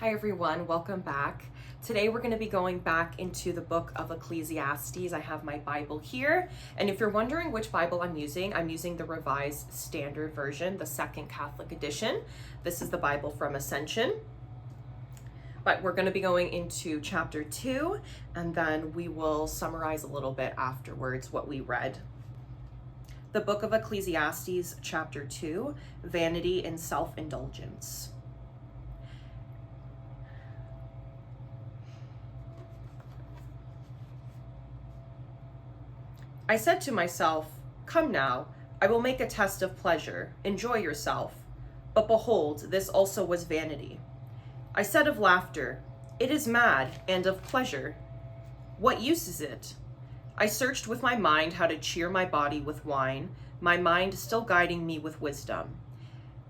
Hi everyone, welcome back. Today we're going to be going back into the book of Ecclesiastes. I have my Bible here, and if you're wondering which Bible I'm using the Revised Standard Version, the Second Catholic Edition. This is the Bible from Ascension. But we're going to be going into chapter 2, and then we will summarize a little bit afterwards what we read. The book of Ecclesiastes, chapter 2, Vanity and Self-Indulgence. I said to myself, "Come now, I will make a test of pleasure. Enjoy yourself." But behold, this also was vanity. I said of laughter, "It is mad," and of pleasure, "What use is it?" I searched with my mind how to cheer my body with wine, my mind still guiding me with wisdom,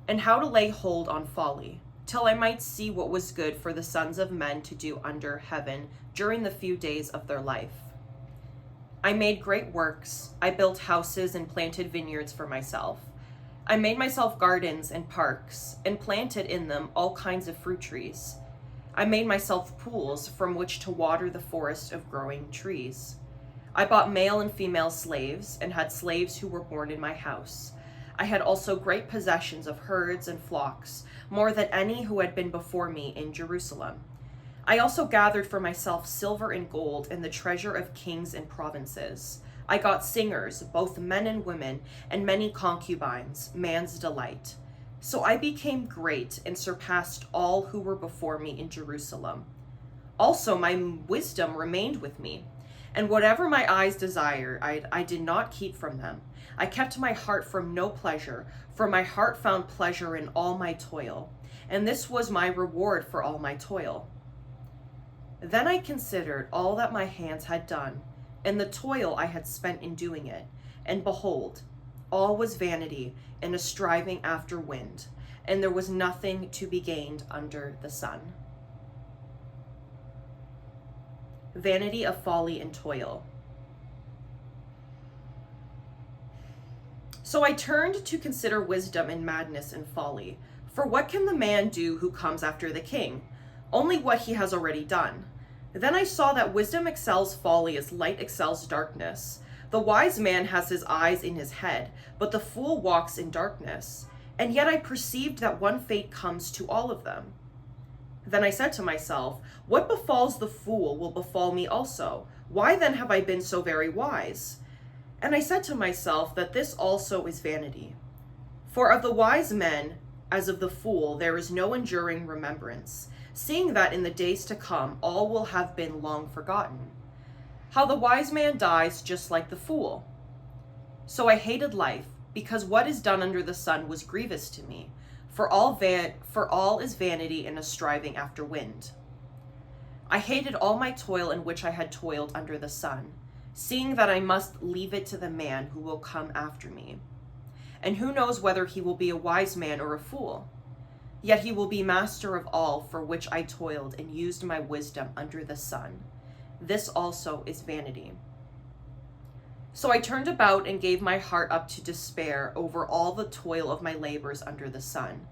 and how to lay hold on folly, till I might see what was good for the sons of men to do under heaven during the few days of their life. I made great works. I built houses and planted vineyards for myself. I made myself gardens and parks, and planted in them all kinds of fruit trees. I made myself pools from which to water the forest of growing trees. I bought male and female slaves, and had slaves who were born in my house. I had also great possessions of herds and flocks, more than any who had been before me in Jerusalem. I also gathered for myself silver and gold and the treasure of kings and provinces. I got singers, both men and women, and many concubines, man's delight. So I became great and surpassed all who were before me in Jerusalem. Also my wisdom remained with me, and whatever my eyes desired, I did not keep from them. I kept my heart from no pleasure, for my heart found pleasure in all my toil, and this was my reward for all my toil. Then I considered all that my hands had done, and the toil I had spent in doing it, and behold, all was vanity and a striving after wind, and there was nothing to be gained under the sun. Vanity of folly and toil. So I turned to consider wisdom and madness and folly. For what can the man do who comes after the king? Only what he has already done. Then I saw that wisdom excels folly as light excels darkness. The wise man has his eyes in his head, but the fool walks in darkness. And yet I perceived that one fate comes to all of them. Then I said to myself, what befalls the fool will befall me also. Why then have I been so very wise? And I said to myself that this also is vanity. For of the wise men, as of the fool, there is no enduring remembrance, seeing that in the days to come all will have been long forgotten. How the wise man dies just like the fool. So I hated life, because what is done under the sun was grievous to me, for all is vanity and a striving after wind. I hated all my toil in which I had toiled under the sun, seeing that I must leave it to the man who will come after me. And who knows whether he will be a wise man or a fool? Yet he will be master of all for which I toiled and used my wisdom under the sun. This also is vanity. So I turned about and gave my heart up to despair over all the toil of my labors under the sun.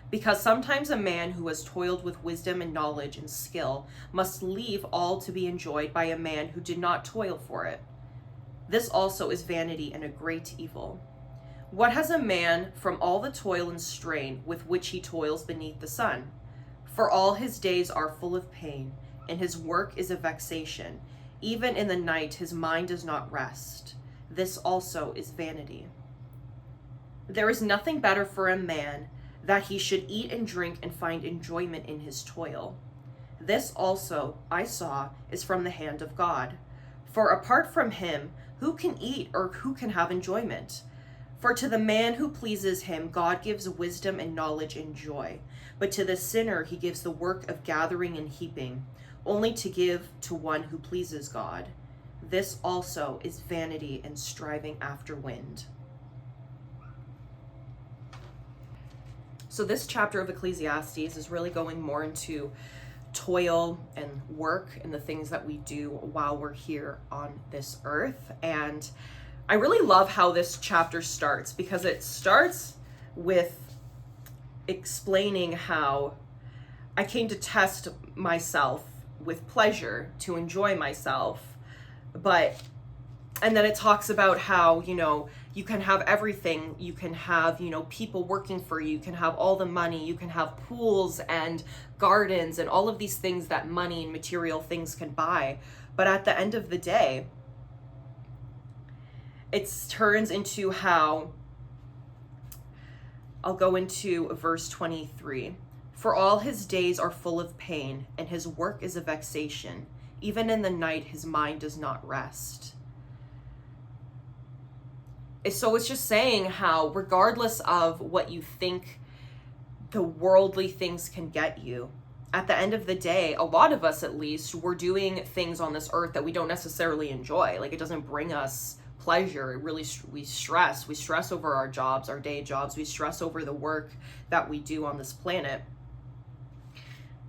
Because sometimes a man who has toiled with wisdom and knowledge and skill must leave all to be enjoyed by a man who did not toil for it. This also is vanity and a great evil. What has a man from all the toil and strain with which he toils beneath the sun? For all his days are full of pain, and his work is a vexation. Even in the night his mind does not rest. This also is vanity. There is nothing better for a man that he should eat and drink and find enjoyment in his toil. This also, I saw, is from the hand of God. For apart from him, who can eat or who can have enjoyment? For to the man who pleases him, God gives wisdom and knowledge and joy. But to the sinner, he gives the work of gathering and heaping, only to give to one who pleases God. This also is vanity and striving after wind. So this chapter of Ecclesiastes is really going more into toil and work and the things that we do while we're here on this earth. And I really love how this chapter starts, because it starts with explaining how I came to test myself with pleasure, to enjoy myself. And then it talks about how, you can have everything. You can have, people working for you. You can have all the money. You can have pools and gardens and all of these things that money and material things can buy. But at the end of the day, it turns into how, I'll go into verse 23. For all his days are full of pain, and his work is a vexation. Even in the night, his mind does not rest. So it's just saying how, regardless of what you think the worldly things can get you, at the end of the day, a lot of us at least, we're doing things on this earth that we don't necessarily enjoy. Like, it doesn't bring us pleasure. It really, we stress over our jobs, our day jobs. We stress over the work that we do on this planet.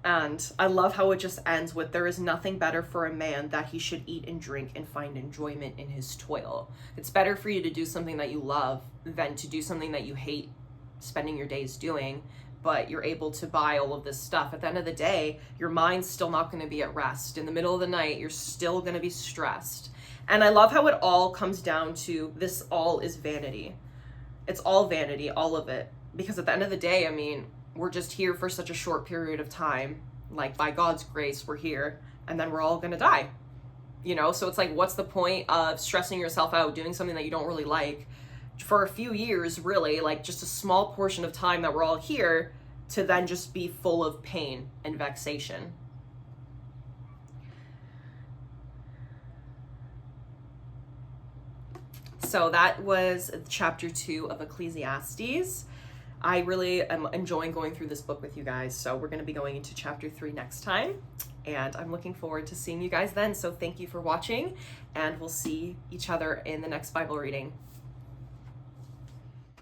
And I love how it just ends with, there is nothing better for a man that he should eat and drink and find enjoyment in his toil. It's better for you to do something that you love than to do something that you hate spending your days doing, but you're able to buy all of this stuff. At the end of the day, your mind's still not going to be at rest. In the middle of the night, you're still going to be stressed. And I love how it all comes down to, this all is vanity. It's all vanity, all of it. Because at the end of the day, I mean, we're just here for such a short period of time. Like, by God's grace, we're here, and then we're all gonna die. So it's like, what's the point of stressing yourself out, doing something that you don't really like for a few years, really, like just a small portion of time that we're all here, to then just be full of pain and vexation. So that was chapter 2 of Ecclesiastes. I really am enjoying going through this book with you guys. So we're going to be going into chapter 3 next time. And I'm looking forward to seeing you guys then. So thank you for watching, and we'll see each other in the next Bible reading.